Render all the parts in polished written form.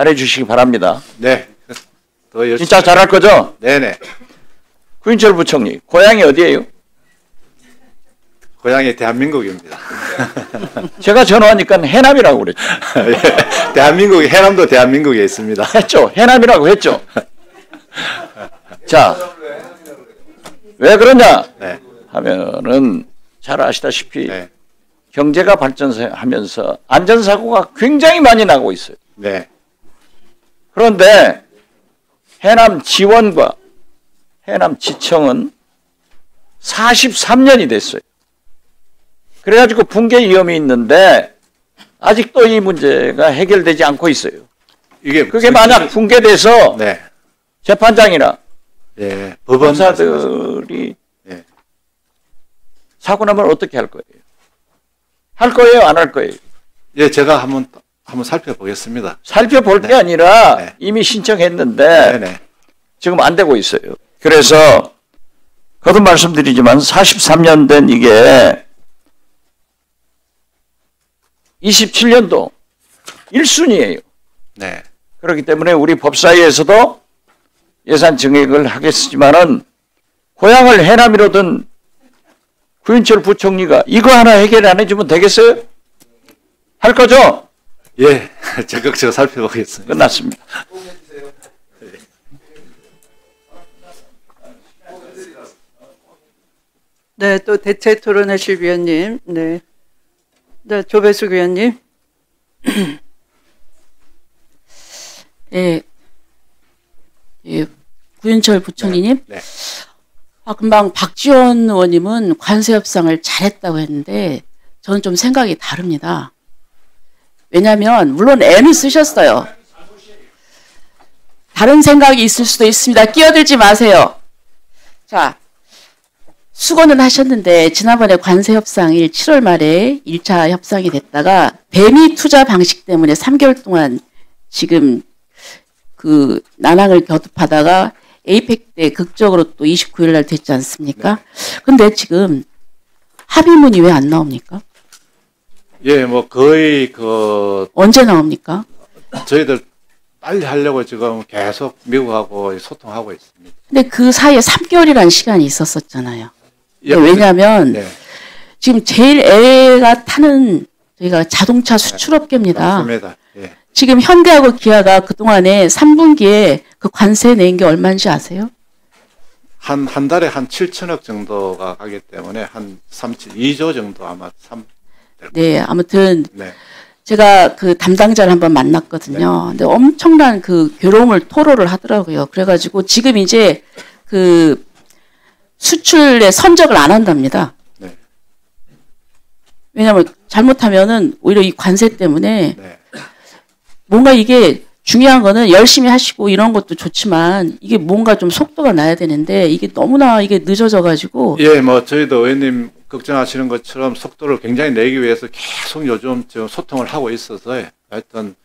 잘해 주시기 바랍니다. 네. 더 열심히. 진짜 잘할 거죠? 네네. 구인철 부총리, 고향이 어디예요? 고향이 대한민국입니다. 제가 전화하니까 해남이라고 그랬죠. 예, 대한민국이, 해남도 대한민국에 있습니다. 했죠. 해남이라고 했죠. 자, 왜 그러냐 네. 하면은 잘 아시다시피 네. 경제가 발전하면서 안전사고가 굉장히 많이 나고 있어요. 네. 그런데 해남 지원과 해남 지청은 43년이 됐어요. 그래가지고 붕괴 위험이 있는데 아직도 이 문제가 해결되지 않고 있어요. 그게 만약 붕괴돼서 네. 재판장이나 예. 법원 검사들이 네. 사고 나면 어떻게 할 거예요? 할 거예요? 안 할 거예요? 예, 제가 한번 살펴보겠습니다. 살펴볼 게 네. 아니라 네. 이미 신청했는데 네네. 지금 안 되고 있어요. 그래서 거듭 말씀드리지만 43년 된 이게 27년도 1순위예요. 네. 그렇기 때문에 우리 법사위에서도 예산 증액을 하겠지만은 고향을 해남이로 든 구인철 부총리가 이거 하나 해결 안 해주면 되겠어요? 할 거죠? 예, 적극 제가 살펴보겠습니다. 끝났습니다. 네, 또 대체 토론하실 위원님. 네. 네, 조배숙 위원님. 네. 예, 구윤철 부총리님. 네. 금방 박지원 의원님은 관세 협상을 잘했다고 했는데 저는 좀 생각이 다릅니다. 왜냐하면 물론 N을 쓰셨어요. 다른 생각이 있을 수도 있습니다. 끼어들지 마세요. 자, 수고는 하셨는데 지난번에 관세 협상이 7월 말에 1차 협상이 됐다가 배미 투자 방식 때문에 3개월 동안 지금 그 난항을 겨듭하다가 에이펙 때 극적으로 또 29일 날 됐지 않습니까? 근데 지금 합의문이 왜 안 나옵니까? 예, 뭐 거의 언제 나옵니까? 저희들 빨리 하려고 지금 계속 미국하고 소통하고 있습니다. 근데 그 사이에 3개월이라는 시간이 있었었잖아요. 예, 왜냐하면 네. 지금 제일 애가 타는 저희가 자동차 수출업계입니다. 맞습니다. 예. 지금 현대하고 기아가 그동안에 3분기에 그 관세 낸 게 얼마인지 아세요? 한 달에 한 7천억 정도가 가기 때문에 한 2조 정도 아마 네, 아무튼 네. 제가 그 담당자를 한번 만났거든요. 근데 엄청난 그 괴로움을 토로를 하더라고요. 그래가지고 지금 이제 그 수출에 선적을 안 한답니다. 네. 왜냐하면 잘못하면은 오히려 이 관세 때문에 네. 뭔가 이게 중요한 거는 열심히 하시고 이런 것도 좋지만 이게 뭔가 좀 속도가 나야 되는데 이게 너무나 이게 늦어져 가지고 예, 뭐 저희도 의원님 걱정하시는 것처럼 속도를 굉장히 내기 위해서 계속 요즘 지금 소통을 하고 있어서 하여튼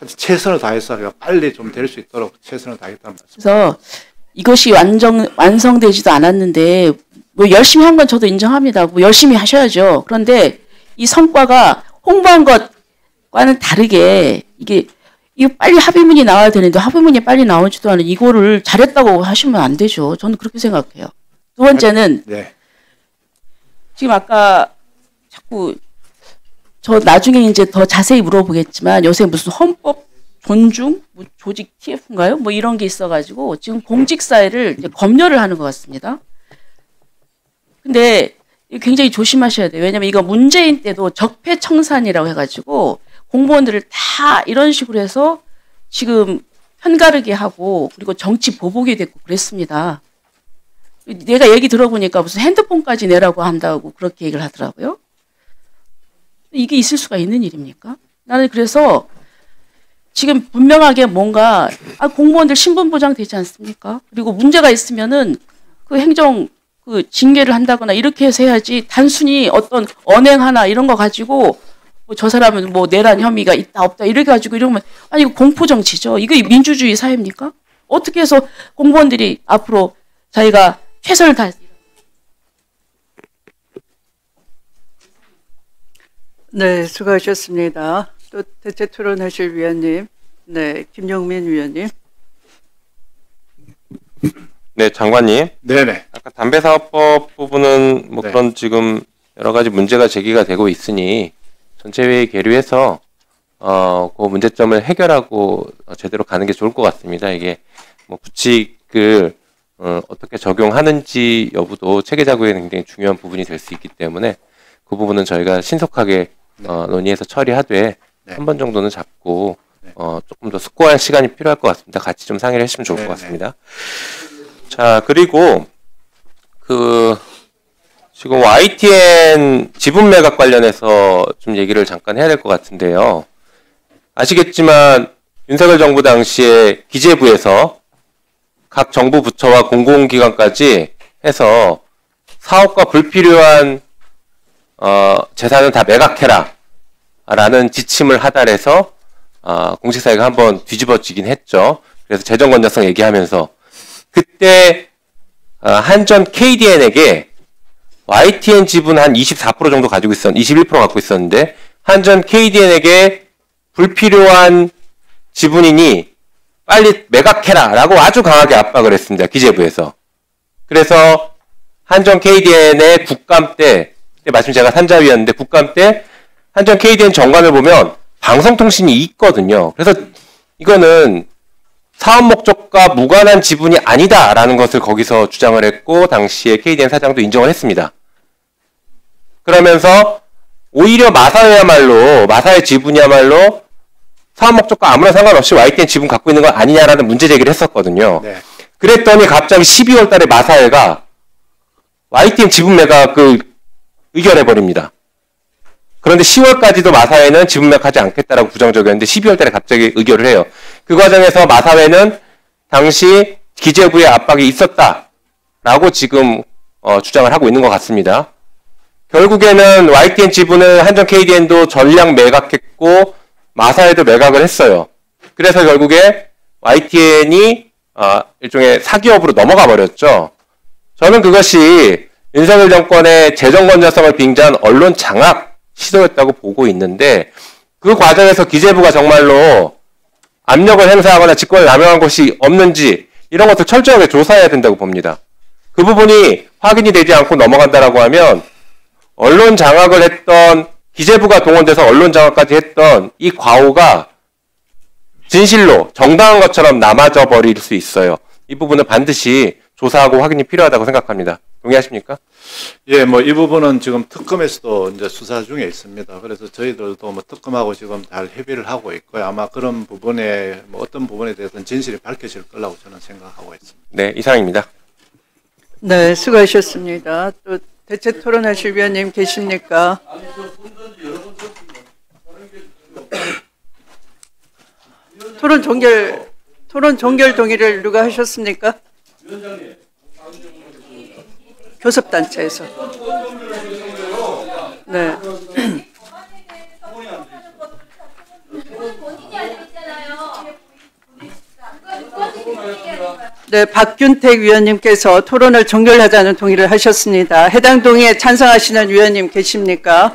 최선을 다해서 빨리 좀 될 수 있도록 최선을 다하겠다는 말씀. 그래서 이것이 완성되지도 않았는데 뭐 열심히 한 건 저도 인정합니다. 뭐 열심히 하셔야죠. 그런데 이 성과가 홍보한 것과는 다르게 이거 빨리 합의문이 나와야 되는데 합의문이 빨리 나오지도 않은 이거를 잘했다고 하시면 안 되죠. 저는 그렇게 생각해요. 두 번째는 네. 지금 아까 자꾸 저 나중에 이제 더 자세히 물어보겠지만 요새 무슨 헌법 존중, 뭐 조직 TF인가요? 뭐 이런 게 있어가지고 지금 공직사회를 이제 검열을 하는 것 같습니다. 근데 이거 굉장히 조심하셔야 돼요. 왜냐면 이거 문재인 때도 적폐청산이라고 해가지고 공무원들을 다 이런 식으로 해서 지금 편가르게 하고 그리고 정치 보복이 됐고 그랬습니다. 내가 얘기 들어보니까 무슨 핸드폰까지 내라고 한다고 그렇게 얘기를 하더라고요. 이게 있을 수가 있는 일입니까? 나는 그래서 지금 분명하게 뭔가 공무원들 신분 보장 되지 않습니까? 그리고 문제가 있으면은 그 행정 그 징계를 한다거나 이렇게 해서 해야지 단순히 어떤 언행 하나 이런 거 가지고 뭐 저 사람은 뭐 내란 혐의가 있다 없다 이렇게 가지고 이러면 아니 이거 공포 정치죠. 이게 민주주의 사회입니까? 어떻게 해서 공무원들이 앞으로 자기가 최선을 다해서 네, 수고하셨습니다. 또 대체 토론하실 위원님. 네, 김영민 위원님. 네, 장관님. 네네. 아까 담배사업법 부분은 뭐 네. 그런 지금 여러 가지 문제가 제기가 되고 있으니 전체 회의 계류해서 그 문제점을 해결하고 제대로 가는 게 좋을 것 같습니다. 이게 뭐 규칙을 어떻게 적용하는지 여부도 체계 작업에 굉장히 중요한 부분이 될 수 있기 때문에 그 부분은 저희가 신속하게 논의해서 처리하되 네. 한 번 정도는 잡고 네. 조금 더 숙고할 시간이 필요할 것 같습니다. 같이 좀 상의를 했으면 좋을 네, 것 같습니다. 자, 그리고 지금 YTN 지분 매각 관련해서 좀 얘기를 잠깐 해야 될 것 같은데요. 아시겠지만 윤석열 정부 당시에 기재부에서 각 정부 부처와 공공기관까지 해서 사업과 불필요한 재산은 다 매각해라 라는 지침을 하달해서 공시사회가 한번 뒤집어지긴 했죠. 그래서 재정 건전성 얘기하면서 그때 한전 KDN에게 YTN 지분 한 24% 정도 가지고 21% 갖고 있었는데 한전 KDN에게 불필요한 지분이니 빨리 매각해라 라고 아주 강하게 압박을 했습니다. 기재부에서. 그래서 한전 KDN의 국감 때, 그때 마침 제가 산자위였는데 국감 때 한전 KDN 정관을 보면 방송통신이 있거든요. 그래서 이거는 사업 목적과 무관한 지분이 아니다라는 것을 거기서 주장을 했고 당시에 KDN 사장도 인정을 했습니다. 그러면서 오히려 마사의 지분이야말로 사업 목적과 아무런 상관없이 YTN 지분 갖고 있는 건 아니냐라는 문제 제기를 했었거든요. 네. 그랬더니 갑자기 12월 달에 마사회가 YTN 지분 매각을 의결해버립니다. 그런데 10월까지도 마사회는 지분 매각하지 않겠다라고 부정적이었는데 12월 달에 갑자기 의결을 해요. 그 과정에서 마사회는 당시 기재부의 압박이 있었다라고 지금 주장을 하고 있는 것 같습니다. 결국에는 YTN 지분을 한전 KDN도 전량 매각했고 마사회도 매각을 했어요. 그래서 결국에 YTN이 일종의 사기업으로 넘어가 버렸죠. 저는 그것이 윤석열 정권의 재정 건전성을 빙자한 언론 장악 시도였다고 보고 있는데 그 과정에서 기재부가 정말로 압력을 행사하거나 직권을 남용한 것이 없는지 이런 것들 철저하게 조사해야 된다고 봅니다. 그 부분이 확인이 되지 않고 넘어간다라고 하면 언론 장악을 했던 기재부가 동원돼서 언론 장악까지 했던 이 과오가 진실로 정당한 것처럼 남아져 버릴 수 있어요. 이 부분은 반드시 조사하고 확인이 필요하다고 생각합니다. 동의하십니까? 예, 뭐 이 부분은 지금 특검에서도 이제 수사 중에 있습니다. 그래서 저희들도 뭐 특검하고 지금 잘 협의를 하고 있고요. 아마 그런 부분에 뭐 어떤 부분에 대해서는 진실이 밝혀질 거라고 저는 생각하고 있습니다. 네, 이상입니다. 네, 수고하셨습니다. 또 대체 토론하실 위원님 계십니까? 토론 종결 동의를 누가 하셨습니까? 교섭단체에서. 네. 네, 박균택 위원님께서 토론을 종결하자는 동의를 하셨습니다. 해당 동의에 찬성하시는 위원님 계십니까?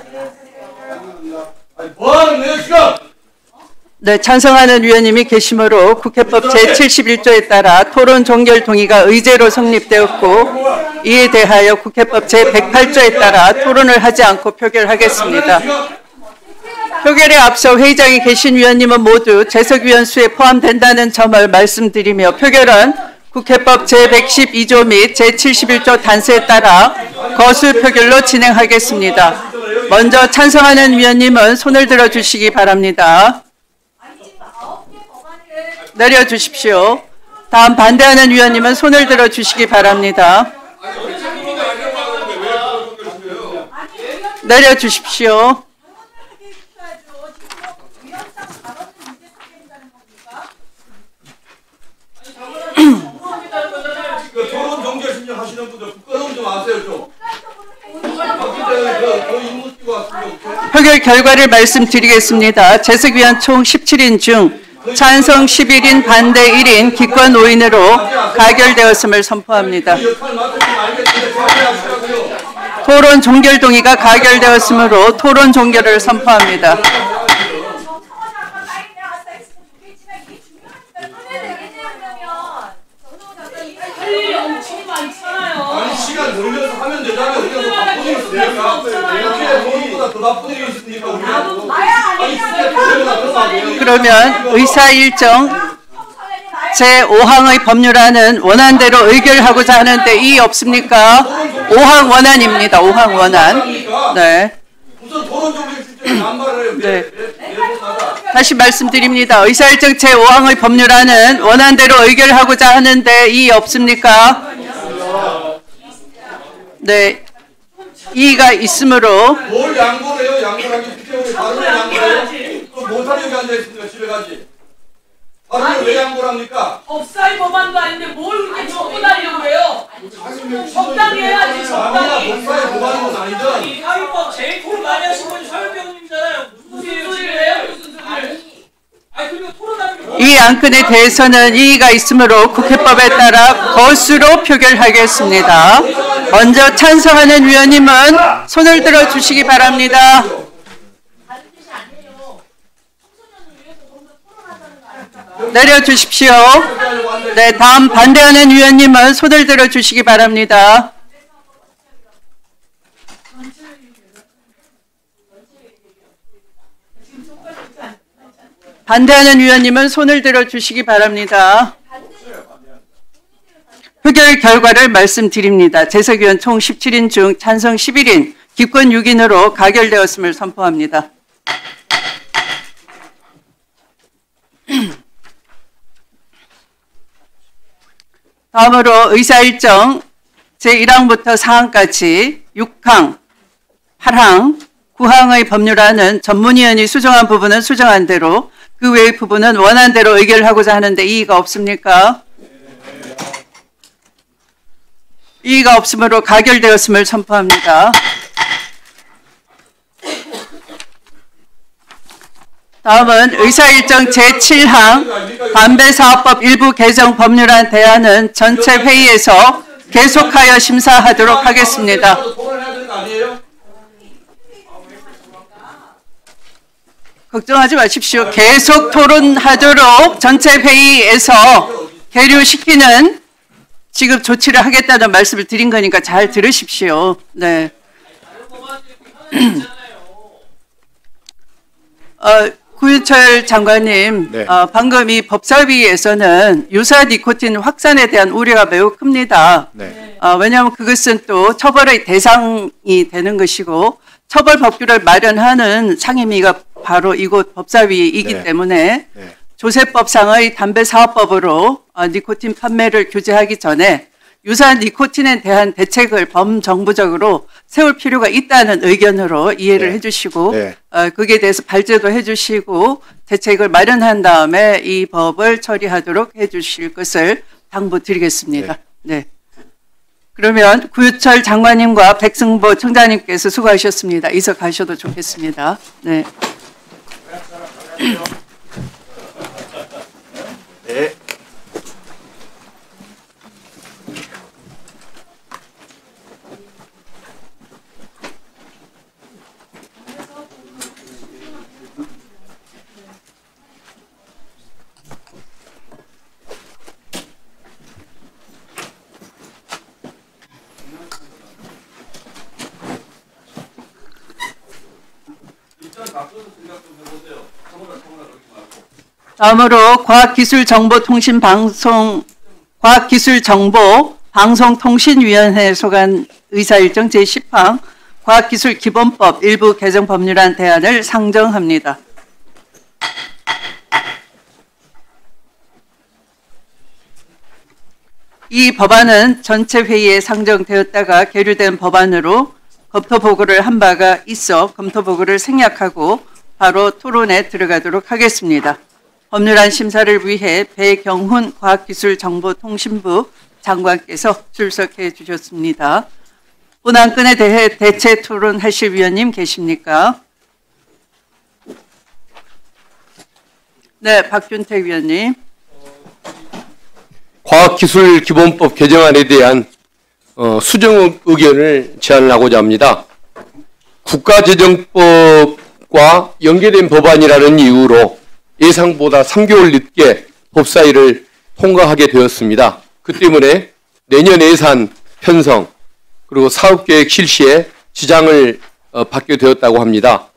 네, 찬성하는 위원님이 계시므로 국회법 제71조에 따라 토론 종결 동의가 의제로 성립되었고 이에 대하여 국회법 제108조에 따라 토론을 하지 않고 표결하겠습니다. 표결에 앞서 회의장에 계신 위원님은 모두 재석위원 수에 포함된다는 점을 말씀드리며 표결은 국회법 제112조 및 제71조 단서에 따라 거수 표결로 진행하겠습니다. 먼저 찬성하는 위원님은 손을 들어주시기 바랍니다. 내려주십시오. 다음 반대하는 위원님은 손을 들어주시기 바랍니다. 내려주십시오. 토론 종결 신청하시는 분들 부끄러움 좀 아세요 좀. 표결 결과를 말씀드리겠습니다. 재석위원 총 17인 중 찬성 11인, 반대 1인, 기권 5인으로 가결되었음을 선포합니다. 토론 종결 동의가 가결되었으므로 토론 종결을 선포합니다. 누가 뿌리고 있습니까? 우리하고. 그러면 의사 일정 제5항의 법률안은 원안대로 의결하고자 하는데 이의 없습니까? 5항 원안입니다. 5항 원안. 네. 무슨 토론 종교 실정을 남발을 네. 다시 말씀드립니다. 의사일정 제5항의 법률안은 원안대로 의결하고자 하는데 이의 없습니까? 네. 이의가 있으므로 뭘 양보를 해요? 양보를 하기 필요해. 다른 양보를 해요? 그럼 못하려고 앉아있습니까? 집에 가지. 다른 왜 양보를 합니까? 법사위 법안도 아닌데 뭘 그렇게 적고 다니려고 해요? 적당히 해야지, 적당히. 법사에 보관한 건 아니죠? 사위법 제일 토론 많이 하신 분이 서울병님이잖아요. 무슨 소리를 해요? 무슨 소리를? 아니 그리고 토론하는 게 이 안건에 대해서는 이의가 있으므로 국회법에 따라 거수로 표결하겠습니다. 먼저 찬성하는 위원님은 손을 들어 주시기 바랍니다. 내려주십시오. 네, 다음 반대하는 위원님은 손을 들어 주시기 바랍니다. 반대하는 위원님은 손을 들어 주시기 바랍니다. 표결 결과를 말씀드립니다. 재석위원 총 17인 중 찬성 11인, 기권 6인으로 가결되었음을 선포합니다. 다음으로 의사일정 제1항부터 4항까지 6항, 8항, 9항의 법률안은 전문위원이 수정한 부분은 수정한 대로 그 외의 부분은 원안대로 의결하고자 하는데 이의가 없습니까? 이의가 없으므로 가결되었음을 선포합니다. 다음은 의사일정 제7항 담배사업법 일부 개정 법률안 대안은 전체 회의에서 계속하여 심사하도록 하겠습니다. 토론해야 되는 거 아니에요? 걱정하지 마십시오. 계속 토론하도록 전체 회의에서 계류시키는 지금 조치를 하겠다는 말씀을 드린 거니까 잘 들으십시오. 네. 구윤철 장관님, 네. 방금 이 법사위에서는 유사 니코틴 확산에 대한 우려가 매우 큽니다. 네. 왜냐하면 그것은 또 처벌의 대상이 되는 것이고 처벌 법규를 마련하는 상임위가 바로 이곳 법사위이기 네. 때문에 네. 조세법상의 담배사업법으로 니코틴 판매를 규제하기 전에 유사 니코틴에 대한 대책을 범정부적으로 세울 필요가 있다는 의견으로 이해를 네. 해주시고 네. 거기에 대해서 발제도 해주시고 대책을 마련한 다음에 이 법을 처리하도록 해주실 것을 당부드리겠습니다. 네. 그러면 구유철 장관님과 백승보 청장님께서 수고하셨습니다. 이석하셔도 좋겠습니다. 네. 네. 다음으로 과학기술정보방송통신위원회 소관 의사일정 제10항 과학기술기본법 일부 개정 법률안 대안을 상정합니다. 이 법안은 전체 회의에 상정되었다가 계류된 법안으로 검토보고를 한 바가 있어 검토보고를 생략하고 바로 토론에 들어가도록 하겠습니다. 법률안 심사를 위해 배경훈 과학기술정보통신부 장관께서 출석해 주셨습니다. 본 안건에 대해 대체 토론하실 위원님 계십니까? 네, 박균택 위원님. 과학기술기본법 개정안에 대한 수정 의견을 제안하고자 합니다. 국가재정법과 연계된 법안이라는 이유로 예상보다 3개월 늦게 법사위를 통과하게 되었습니다. 그 때문에 내년 예산 편성 그리고 사업계획 실시에 지장을 받게 되었다고 합니다.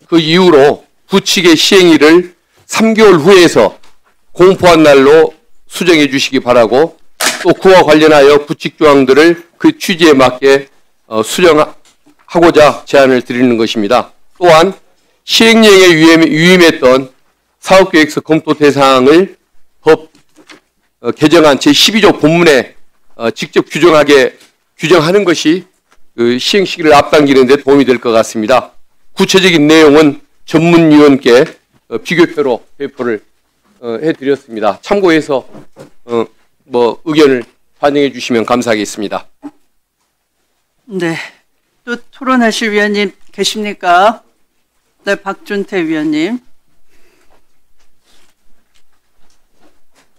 그 이후로 부칙의 시행일을 3개월 후에서 공포한 날로 수정해 주시기 바라고, 또 그와 관련하여 부칙 조항들을 그 취지에 맞게 수정하고자 제안을 드리는 것입니다. 또한 시행령에 위임했던 사업계획서 검토 대상을 법 개정안 제12조 본문에 직접 규정하는 것이 그 시행 시기를 앞당기는 데 도움이 될 것 같습니다. 구체적인 내용은 전문위원께 비교표로 배포를 해드렸습니다. 참고해서 의견을 반영해 주시면 감사하겠습니다. 네. 또 토론하실 위원님 계십니까? 네, 박준태 위원님.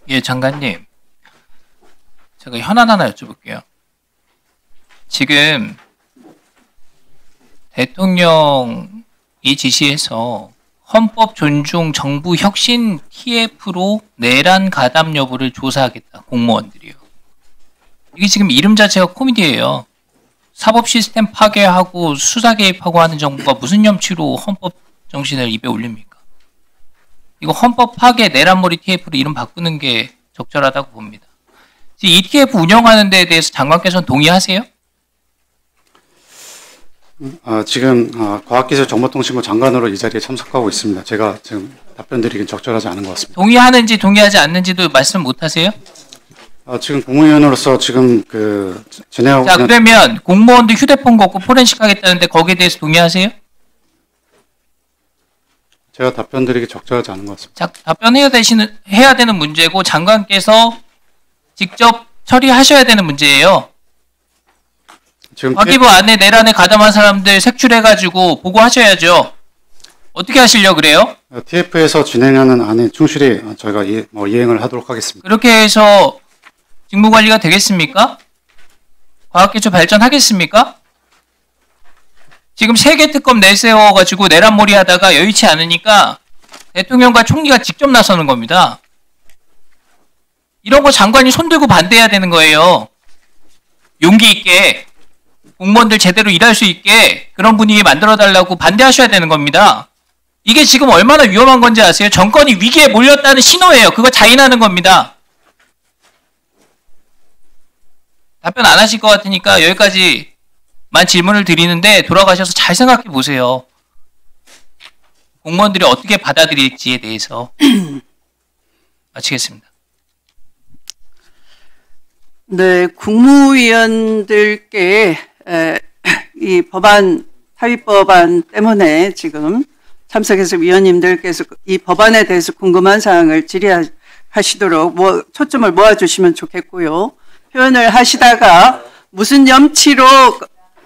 예, 장관님. 제가 현안 하나 여쭤볼게요. 지금 대통령이 지시해서 헌법 존중 정부 혁신 TF로 내란 가담 여부를 조사하겠다. 공무원들이요. 이게 지금 이름 자체가 코미디예요. 사법 시스템 파괴하고 수사 개입하고 하는 정부가 무슨 염치로 헌법 정신을 입에 올립니까? 이거 헌법 파괴 내란머리 TF로 이름 바꾸는 게 적절하다고 봅니다. 이 ETF 운영하는 데에 대해서 장관께서는 동의하세요? 지금 과학기술정보통신부 장관으로 이 자리에 참석하고 있습니다. 제가 지금 답변드리긴 적절하지 않은 것 같습니다. 동의하는지 동의하지 않는지도 말씀 못 하세요? 지금 국무위원으로서 지금 진행하고 자, 있는. 그러면 공무원들 휴대폰 걷고 포렌식 하겠다는데 거기에 대해서 동의하세요? 제가 답변드리기 적절하지 않은 것 같습니다. 자, 해야 되는 문제고 장관께서 직접 처리하셔야 되는 문제예요. 지금 과기부 안에 내란에 가담한 사람들 색출해가지고 보고하셔야죠. 어떻게 하시려고 그래요? TF에서 진행하는 안에 충실히 저희가 이행을 하도록 하겠습니다. 그렇게 해서 직무관리가 되겠습니까? 과학기술 발전하겠습니까? 지금 세계 특검 내세워가지고 내란몰이 하다가 여의치 않으니까 대통령과 총리가 직접 나서는 겁니다. 이런 거 장관이 손들고 반대해야 되는 거예요. 용기 있게 공무원들 제대로 일할 수 있게 그런 분위기 만들어달라고 반대하셔야 되는 겁니다. 이게 지금 얼마나 위험한 건지 아세요? 정권이 위기에 몰렸다는 신호예요. 그거 자인하는 겁니다. 답변 안 하실 것 같으니까 여기까지만 질문을 드리는데 돌아가셔서 잘 생각해 보세요. 공무원들이 어떻게 받아들일지에 대해서. 마치겠습니다. 네, 국무위원들께 이 타위법안 때문에 지금 참석해서 위원님들께서 이 법안에 대해서 궁금한 사항을 질의하시도록 초점을 모아주시면 좋겠고요. 표현을 하시다가 무슨 염치로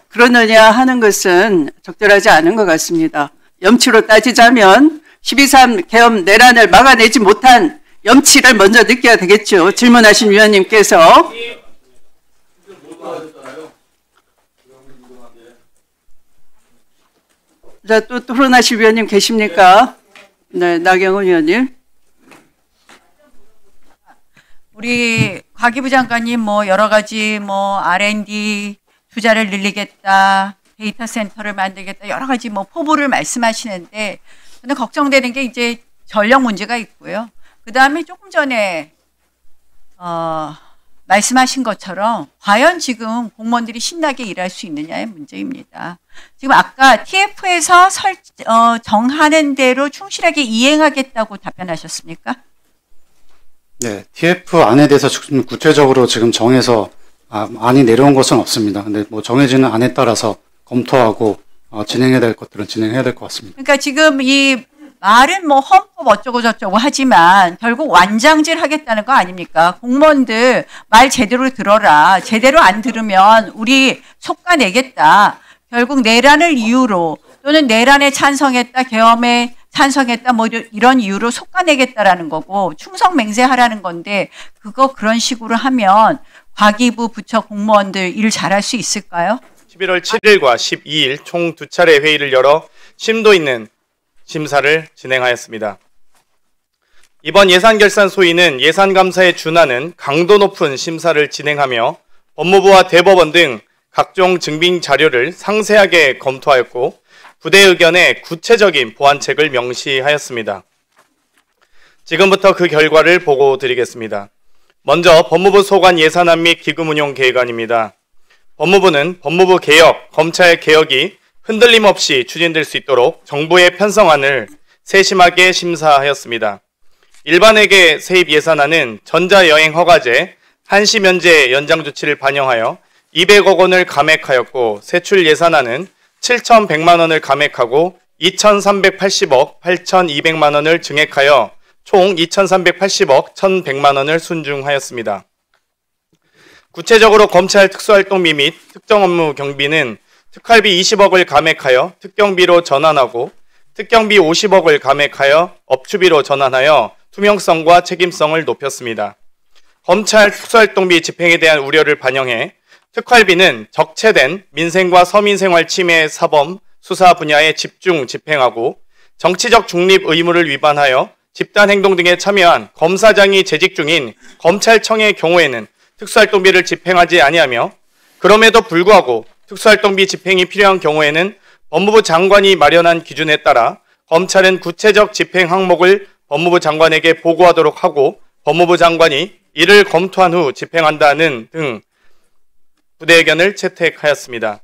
그러느냐 하는 것은 적절하지 않은 것 같습니다. 염치로 따지자면 12.3 계엄 내란을 막아내지 못한 염치를 먼저 느껴야 되겠죠. 질문하신 위원님께서. 자, 또 토론하실 위원님 계십니까? 네, 나경원 위원님. 우리 과기부 장관님 여러 가지 R&D 투자를 늘리겠다, 데이터 센터를 만들겠다, 여러 가지 포부를 말씀하시는데 저는 걱정되는 게 이제 전력 문제가 있고요. 그 다음에 조금 전에 말씀하신 것처럼 과연 지금 공무원들이 신나게 일할 수 있느냐의 문제입니다. 지금 아까 TF에서 정하는 대로 충실하게 이행하겠다고 답변하셨습니까? 네, TF 안에 대해서 구체적으로 지금 정해서 안이 내려온 것은 없습니다. 근데 정해지는 안에 따라서 검토하고 진행해야 될 것들은 진행해야 될 것 같습니다. 그러니까 지금 이 말은 헌법 어쩌고 저쩌고 하지만 결국 완장질 하겠다는 거 아닙니까? 공무원들 말 제대로 들어라. 제대로 안 들으면 우리 속가내겠다. 결국 내란을 이유로 또는 내란에 찬성했다, 계엄에 찬성했다, 이런 이유로 속가내겠다라는 거고 충성맹세하라는 건데 그런 식으로 하면 과기부 부처 공무원들 일 잘할 수 있을까요? 11월 7일과 12일 총 2차례 회의를 열어 심도 있는 심사를 진행하였습니다. 이번 예산결산 소위는 예산감사에 준하는 강도 높은 심사를 진행하며 법무부와 대법원 등 각종 증빙 자료를 상세하게 검토하였고 부대 의견에 구체적인 보완책을 명시하였습니다. 지금부터 그 결과를 보고 드리겠습니다. 먼저 법무부 소관 예산안 및 기금운용 계획안입니다. 법무부는 법무부 개혁, 검찰 개혁이 흔들림 없이 추진될 수 있도록 정부의 편성안을 세심하게 심사하였습니다. 일반회계 세입 예산안은 전자여행 허가제, 한시 면제 연장 조치를 반영하여 200억 원을 감액하였고 세출 예산안은 7,100만 원을 감액하고 2,380억 8,200만 원을 증액하여 총 2,380억 1,100만 원을 순증하였습니다. 구체적으로 검찰 특수활동비 및 특정 업무 경비는 특활비 20억을 감액하여 특경비로 전환하고 특경비 50억을 감액하여 업추비로 전환하여 투명성과 책임성을 높였습니다. 검찰 특수활동비 집행에 대한 우려를 반영해 특활비는 적체된 민생과 서민생활 침해 사범 수사 분야에 집중 집행하고 정치적 중립 의무를 위반하여 집단행동 등에 참여한 검사장이 재직 중인 검찰청의 경우에는 특수활동비를 집행하지 아니하며 그럼에도 불구하고 특수활동비 집행이 필요한 경우에는 법무부 장관이 마련한 기준에 따라 검찰은 구체적 집행 항목을 법무부 장관에게 보고하도록 하고 법무부 장관이 이를 검토한 후 집행한다는 등 부대 의견을 채택하였습니다.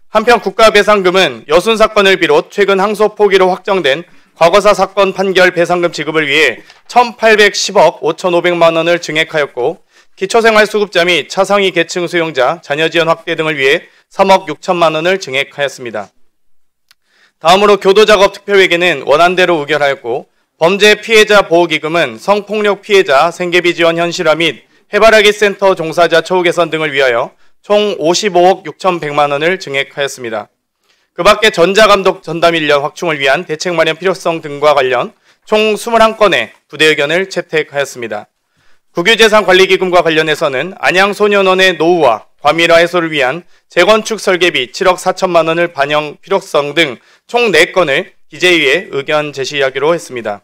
한편 국가배상금은 여순 사건을 비롯 최근 항소 포기로 확정된 과거사 사건 판결 배상금 지급을 위해 1,810억 5,500만 원을 증액하였고 기초생활수급자 및 차상위 계층 수용자 자녀 지원 확대 등을 위해 3억 6천만 원을 증액하였습니다. 다음으로 교도작업 특별회계는 원안대로 의결하였고 범죄 피해자 보호기금은 성폭력 피해자 생계비 지원 현실화 및 해바라기 센터 종사자 처우 개선 등을 위하여 총 55억 6,100만 원을 증액하였습니다. 그 밖에 전자감독 전담 인력 확충을 위한 대책 마련 필요성 등과 관련 총 21건의 부대 의견을 채택하였습니다. 국유재산관리기금과 관련해서는 안양소년원의 노후화, 과밀화 해소를 위한 재건축 설계비 7억 4천만 원을 반영 필요성 등 총 4건을 기재위에 의견 제시하기로 했습니다.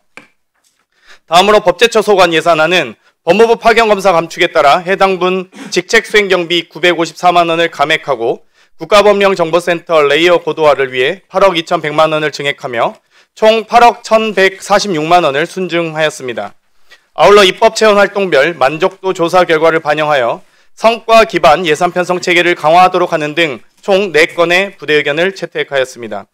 다음으로 법제처 소관 예산안은 법무부 파견검사 감축에 따라 해당 분 직책수행경비 954만 원을 감액하고 국가법령정보센터 레이어 고도화를 위해 8억 2,100만 원을 증액하며 총 8억 1,146만 원을 순증하였습니다. 아울러 입법체원 활동별 만족도 조사 결과를 반영하여 성과 기반 예산 편성 체계를 강화하도록 하는 등 총 4건의 부대 의견을 채택하였습니다.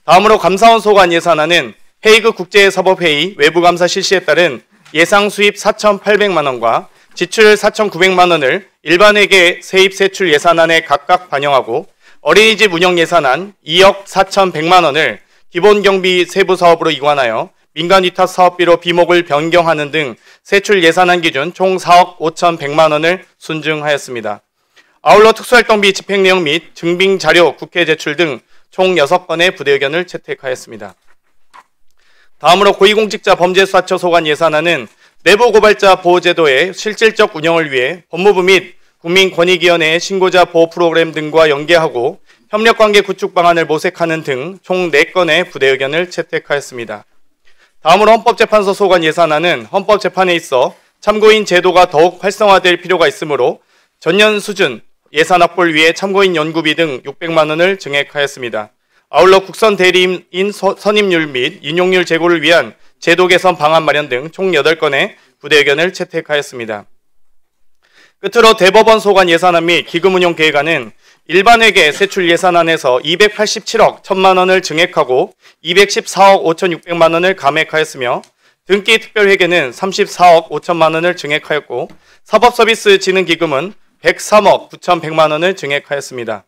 다음으로 감사원 소관 예산안은 헤이그 국제사법회의 외부감사 실시에 따른 예상 수입 4,800만 원과 지출 4,900만 원을 일반회계 세입 세출 예산안에 각각 반영하고 어린이집 운영 예산안 2억 4,100만 원을 기본경비 세부 사업으로 이관하여 민간 위탁 사업비로 비목을 변경하는 등 세출 예산안 기준 총 4억 5,100만 원을 순증하였습니다. 아울러 특수활동비 집행 내용 및 증빙 자료 국회 제출 등 총 6건의 부대 의견을 채택하였습니다. 다음으로 고위공직자 범죄수사처 소관 예산안은 내부고발자 보호제도의 실질적 운영을 위해 법무부 및 국민권익위원회의 신고자 보호 프로그램 등과 연계하고 협력관계 구축 방안을 모색하는 등 총 4건의 부대 의견을 채택하였습니다. 다음으로 헌법재판소 소관 예산안은 헌법재판에 있어 참고인 제도가 더욱 활성화될 필요가 있으므로 전년 수준 예산 확보를 위해 참고인 연구비 등 600만 원을 증액하였습니다. 아울러 국선 대리인 선임률 및 인용률 제고를 위한 제도 개선 방안 마련 등 총 8건의 부대 의견을 채택하였습니다. 끝으로 대법원 소관 예산안 및 기금운용 계획안은 일반회계 세출 예산안에서 287억 1천만 원을 증액하고 214억 5,600만 원을 감액하였으며 등기 특별회계는 34억 5천만 원을 증액하였고 사법서비스진흥기금은 103억 9,100만 원을 증액하였습니다.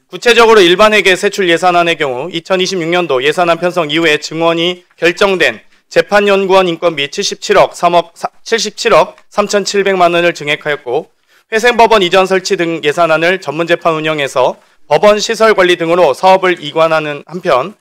구체적으로 일반회계 세출 예산안의 경우 2026년도 예산안 편성 이후에 증원이 결정된 재판연구원 인건비 77억 3,700만 원을 증액하였고 회생법원 이전 설치 등 예산안을 전문재판 운영에서 법원 시설 관리 등으로 사업을 이관하는 한편